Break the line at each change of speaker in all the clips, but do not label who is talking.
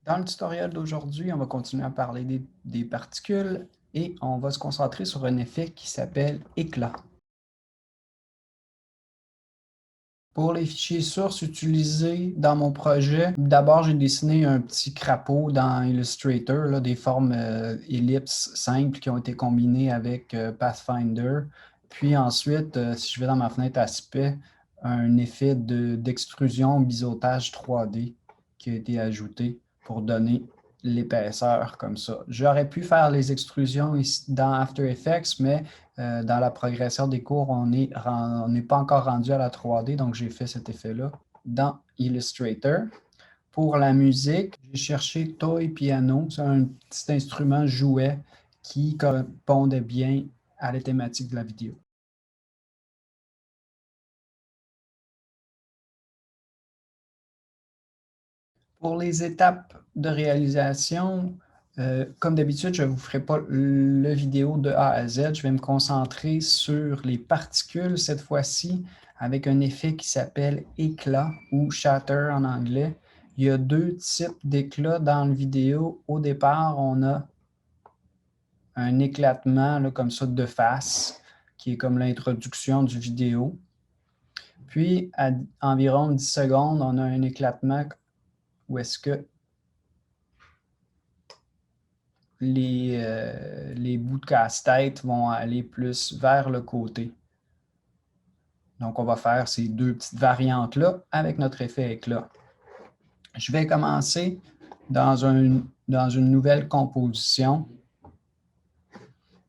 Dans le tutoriel d'aujourd'hui, on va continuer à parler des particules et on va se concentrer sur un effet qui s'appelle éclat. Pour les fichiers sources utilisés dans mon projet, d'abord j'ai dessiné un petit crapaud dans Illustrator, là, des formes ellipses simples qui ont été combinées avec Pathfinder. Puis ensuite, si je vais dans ma fenêtre aspect, un effet d'extrusion biseautage 3D qui a été ajouté pour donner l'épaisseur comme ça. J'aurais pu faire les extrusions ici dans After Effects, mais dans la progression des cours, on n'est pas encore rendu à la 3D, donc j'ai fait cet effet-là dans Illustrator. Pour la musique, j'ai cherché Toy Piano. C'est un petit instrument jouet qui correspondait bien à la thématique de la vidéo. Pour les étapes de réalisation, comme d'habitude, je ne vous ferai pas le vidéo de A à Z. Je vais me concentrer sur les particules cette fois-ci avec un effet qui s'appelle éclat ou shatter en anglais. Il y a deux types d'éclats dans la vidéo. Au départ, on a un éclatement là, comme ça de face, qui est comme l'introduction du vidéo. Puis, à environ 10 secondes, on a un éclatement où est-ce que les bouts de casse-tête vont aller plus vers le côté. Donc, on va faire ces deux petites variantes-là avec notre effet éclat. Je vais commencer dans une nouvelle composition.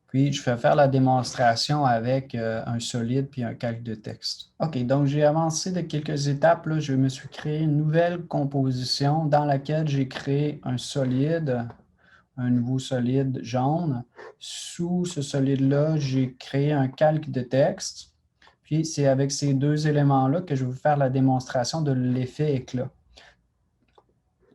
Puis, je vais faire la démonstration avec un solide puis un calque de texte. OK, donc j'ai avancé de quelques étapes. Là. Je me suis créé une nouvelle composition dans laquelle j'ai créé un solide, un nouveau solide jaune. Sous ce solide-là, j'ai créé un calque de texte. Puis, c'est avec ces deux éléments-là que je vais vous faire la démonstration de l'effet éclat.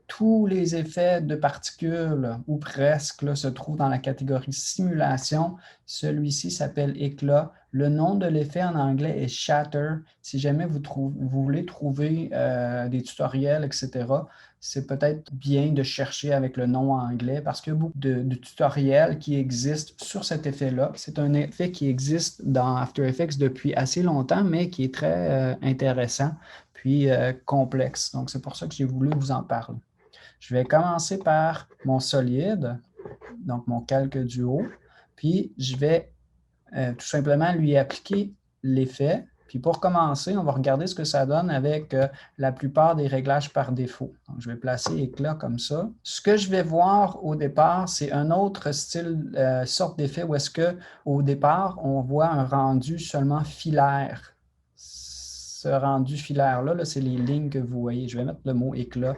Tous les effets de particules, ou presque, là, se trouvent dans la catégorie simulation. Celui-ci s'appelle éclat. Le nom de l'effet en anglais est shatter. Si jamais vous voulez trouver des tutoriels, etc., c'est peut-être bien de chercher avec le nom anglais parce qu'il y a beaucoup de tutoriels qui existent sur cet effet-là. C'est un effet qui existe dans After Effects depuis assez longtemps, mais qui est très intéressant puis complexe. Donc, c'est pour ça que j'ai voulu vous en parler. Je vais commencer par mon solide, donc mon calque du haut, puis je vais tout simplement lui appliquer l'effet. Puis pour commencer, on va regarder ce que ça donne avec la plupart des réglages par défaut. Donc, je vais placer éclat comme ça. Ce que je vais voir au départ, c'est un autre style, sorte d'effet où est-ce qu'au départ, on voit un rendu seulement filaire. Ce rendu filaire-là, là, c'est les lignes que vous voyez. Je vais mettre le mot éclat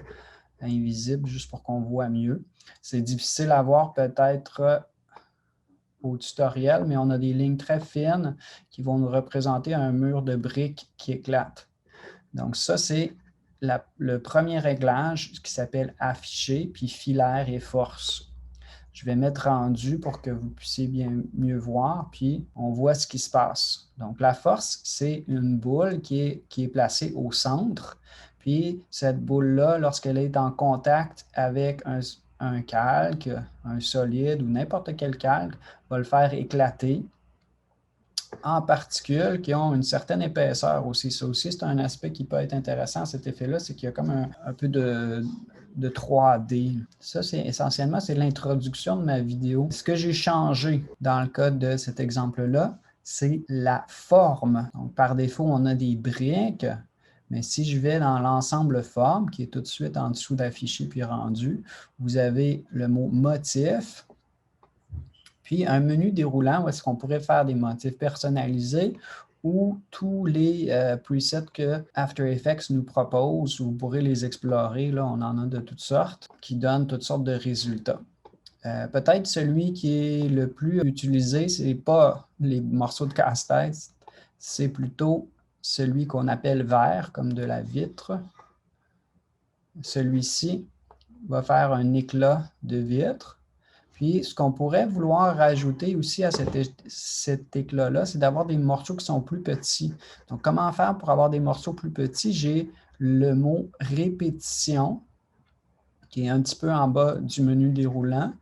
invisible juste pour qu'on voit mieux. C'est difficile à voir peut-être au tutoriel, mais on a des lignes très fines qui vont nous représenter un mur de briques qui éclate. Donc ça, c'est le premier réglage qui s'appelle afficher, puis filaire et force. Je vais mettre rendu pour que vous puissiez bien mieux voir, puis on voit ce qui se passe. Donc la force, c'est une boule qui est placée au centre. Puis cette boule-là, lorsqu'elle est en contact avec un calque, un solide ou n'importe quel calque, va le faire éclater en particules qui ont une certaine épaisseur aussi. Ça aussi, c'est un aspect qui peut être intéressant à cet effet-là, c'est qu'il y a comme un peu de 3D. Ça, c'est essentiellement, c'est l'introduction de ma vidéo. Ce que j'ai changé dans le cas de cet exemple-là, c'est la forme. Donc, par défaut, on a des briques, mais si je vais dans l'ensemble forme, qui est tout de suite en dessous d'afficher puis rendu, vous avez le mot motif, puis un menu déroulant où est-ce qu'on pourrait faire des motifs personnalisés ou tous les presets que After Effects nous propose, vous pourrez les explorer, là, on en a de toutes sortes, qui donnent toutes sortes de résultats. Peut-être celui qui est le plus utilisé, ce n'est pas les morceaux de casse-tête, c'est plutôt celui qu'on appelle vert, comme de la vitre. Celui-ci va faire un éclat de vitre. Puis, ce qu'on pourrait vouloir rajouter aussi à cet éclat-là, c'est d'avoir des morceaux qui sont plus petits. Donc, comment faire pour avoir des morceaux plus petits? J'ai le mot répétition qui est un petit peu en bas du menu déroulant.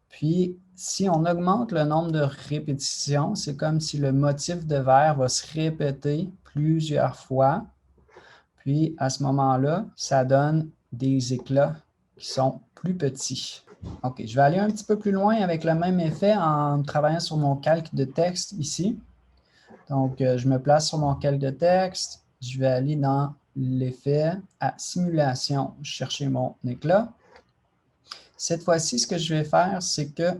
Puis, si on augmente le nombre de répétitions, c'est comme si le motif de verre va se répéter plusieurs fois. Puis, à ce moment-là, ça donne des éclats qui sont plus petits. OK, je vais aller un petit peu plus loin avec le même effet en travaillant sur mon calque de texte ici. Donc, je me place sur mon calque de texte. Je vais aller dans l'effet à simulation, chercher mon éclat. Cette fois-ci, ce que je vais faire, c'est que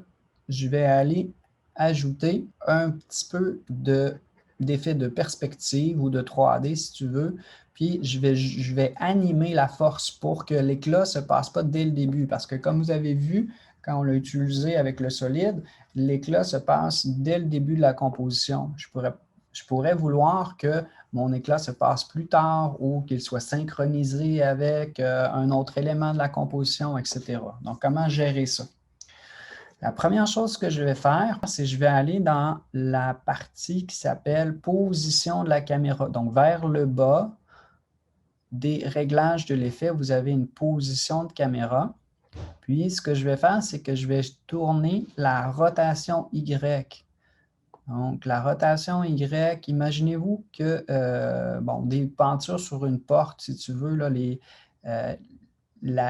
je vais aller ajouter un petit peu d'effet de perspective ou de 3D, si tu veux. Puis, je vais animer la force pour que l'éclat ne se passe pas dès le début. Parce que comme vous avez vu, quand on l'a utilisé avec le solide, l'éclat se passe dès le début de la composition. Je pourrais vouloir que mon éclat se passe plus tard ou qu'il soit synchronisé avec un autre élément de la composition, etc. Donc, comment gérer ça? La première chose que je vais faire, c'est que je vais aller dans la partie qui s'appelle « Position de la caméra ». Donc, vers le bas des réglages de l'effet, vous avez une position de caméra. Puis, ce que je vais faire, c'est que je vais tourner la rotation Y. Donc, la rotation Y, imaginez-vous que des peintures sur une porte, si tu veux, là,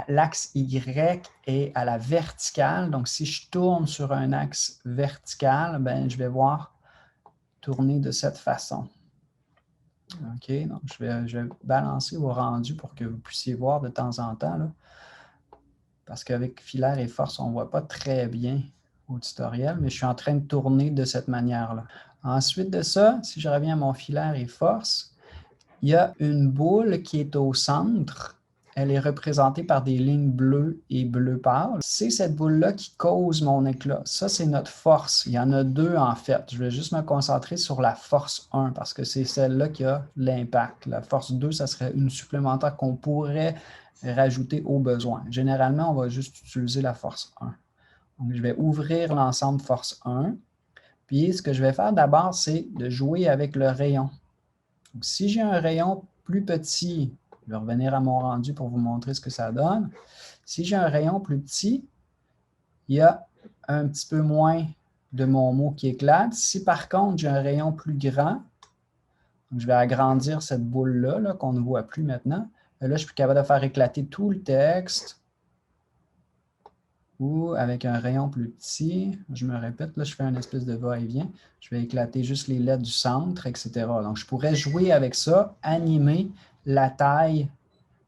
l'axe Y est à la verticale. Donc, si je tourne sur un axe vertical, ben, je vais voir tourner de cette façon. OK, donc je vais balancer au rendu pour que vous puissiez voir de temps en temps, là, parce qu'avec filaire et force, on ne voit pas très bien au tutoriel, mais je suis en train de tourner de cette manière-là. Ensuite de ça, si je reviens à mon filaire et force, il y a une boule qui est au centre. Elle est représentée par des lignes bleues et bleu pâle. C'est cette boule-là qui cause mon éclat. Ça, c'est notre force. Il y en a deux, en fait. Je vais juste me concentrer sur la force 1 parce que c'est celle-là qui a l'impact. La force 2, ça serait une supplémentaire qu'on pourrait rajouter au besoin. Généralement, on va juste utiliser la force 1. Donc, je vais ouvrir l'ensemble force 1. Puis, ce que je vais faire d'abord, c'est de jouer avec le rayon. Donc, si j'ai un rayon plus petit, je vais revenir à mon rendu pour vous montrer ce que ça donne. Si j'ai un rayon plus petit, il y a un petit peu moins de mon mot qui éclate. Si par contre, j'ai un rayon plus grand, donc je vais agrandir cette boule-là -là, qu'on ne voit plus maintenant. Là, je suis capable de faire éclater tout le texte. Ou avec un rayon plus petit, je me répète, là, je fais une espèce de va-et-vient. Je vais éclater juste les lettres du centre, etc. Donc, je pourrais jouer avec ça, animer la taille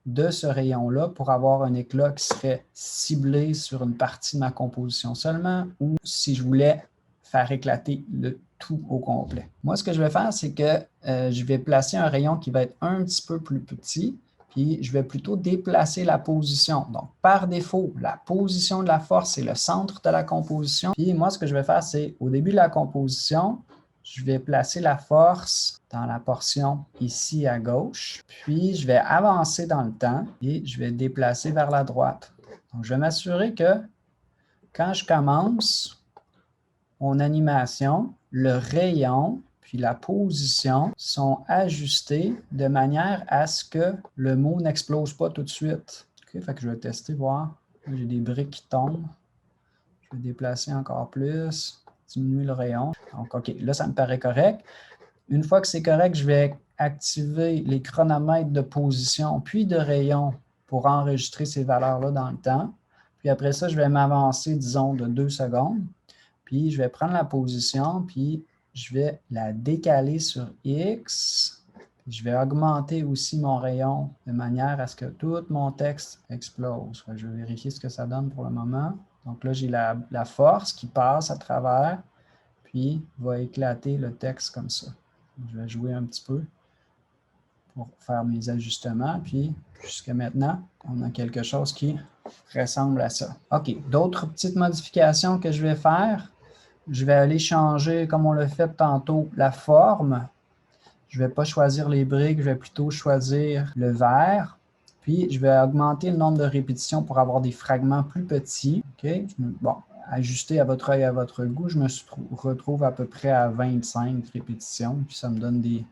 de ce rayon-là pour avoir un éclat qui serait ciblé sur une partie de ma composition seulement, ou si je voulais faire éclater le tout au complet. Moi, ce que je vais faire, c'est que je vais placer un rayon qui va être un petit peu plus petit, puis je vais plutôt déplacer la position. Donc, par défaut, la position de la force, c'est le centre de la composition. Puis moi, ce que je vais faire, c'est au début de la composition, je vais placer la force dans la portion ici à gauche. Puis, je vais avancer dans le temps et je vais déplacer vers la droite. Donc, je vais m'assurer que quand je commence mon animation, le rayon puis la position sont ajustés de manière à ce que le mot n'explose pas tout de suite. OK, fait que je vais tester, voir. J'ai des briques qui tombent. Je vais déplacer encore plus, diminuer le rayon. Donc, OK, là, ça me paraît correct. Une fois que c'est correct, je vais activer les chronomètres de position puis de rayon pour enregistrer ces valeurs-là dans le temps. Puis après ça, je vais m'avancer, disons, de 2 secondes. Puis je vais prendre la position, puis je vais la décaler sur X. Puis je vais augmenter aussi mon rayon de manière à ce que tout mon texte explose. Je vais vérifier ce que ça donne pour le moment. Donc là, j'ai la force qui passe à travers, puis va éclater le texte comme ça. Je vais jouer un petit peu pour faire mes ajustements. Puis jusqu'à maintenant, on a quelque chose qui ressemble à ça. OK, d'autres petites modifications que je vais faire. Je vais aller changer, comme on l'a fait tantôt, la forme. Je ne vais pas choisir les briques, je vais plutôt choisir le vert. Puis, je vais augmenter le nombre de répétitions pour avoir des fragments plus petits. OK? Bon, ajusté à votre œil, à votre goût, je me retrouve à peu près à 25 répétitions. Puis, ça me donne des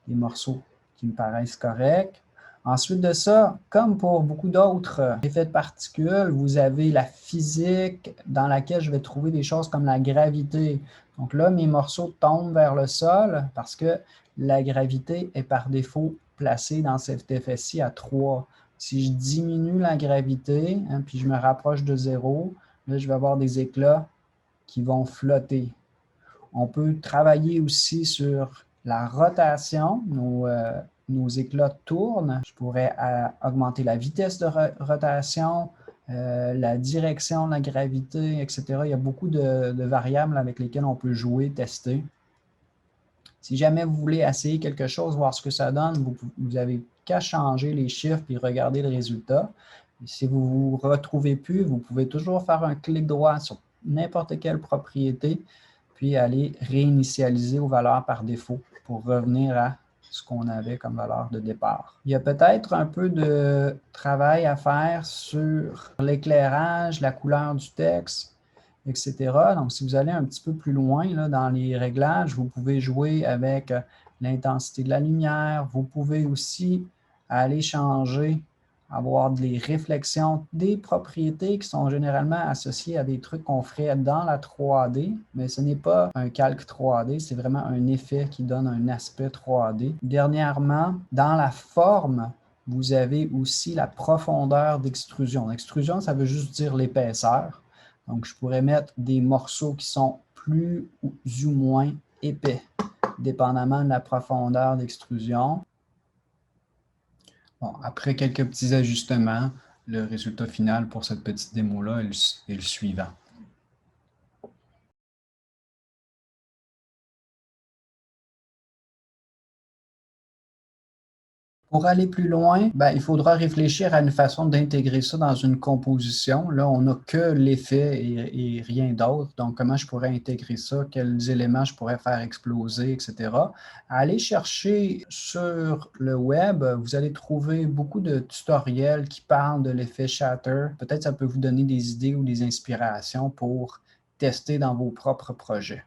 morceaux qui me paraissent corrects. Ensuite de ça, comme pour beaucoup d'autres effets de particules, vous avez la physique dans laquelle je vais trouver des choses comme la gravité. Donc là, mes morceaux tombent vers le sol parce que la gravité est par défaut placée dans cet effet-ci à 3. Si je diminue la gravité, hein, puis je me rapproche de 0, là, je vais avoir des éclats qui vont flotter. On peut travailler aussi sur la rotation. Nos éclats tournent. Je pourrais augmenter la vitesse de rotation, la direction de la gravité, etc. Il y a beaucoup de variables avec lesquelles on peut jouer, tester. Si jamais vous voulez essayer quelque chose, voir ce que ça donne, vous avez qu'à changer les chiffres et regarder le résultat. Et si vous ne vous retrouvez plus, vous pouvez toujours faire un clic droit sur n'importe quelle propriété, puis aller réinitialiser aux valeurs par défaut pour revenir à ce qu'on avait comme valeur de départ. Il y a peut-être un peu de travail à faire sur l'éclairage, la couleur du texte, etc. Donc, si vous allez un petit peu plus loin là, dans les réglages, vous pouvez jouer avec l'intensité de la lumière. Vous pouvez aussi aller changer, avoir des réflexions, des propriétés qui sont généralement associées à des trucs qu'on ferait dans la 3D, mais ce n'est pas un calque 3D, c'est vraiment un effet qui donne un aspect 3D. Dernièrement, dans la forme, vous avez aussi la profondeur d'extrusion. L'extrusion, ça veut juste dire l'épaisseur. Donc, je pourrais mettre des morceaux qui sont plus ou moins épais, dépendamment de la profondeur d'extrusion. Bon, après quelques petits ajustements, le résultat final pour cette petite démo-là est le suivant. Pour aller plus loin, ben, il faudra réfléchir à une façon d'intégrer ça dans une composition. Là, on n'a que l'effet et rien d'autre. Donc, comment je pourrais intégrer ça? Quels éléments je pourrais faire exploser, etc. Allez chercher sur le web, vous allez trouver beaucoup de tutoriels qui parlent de l'effet shatter. Peut-être ça peut vous donner des idées ou des inspirations pour tester dans vos propres projets.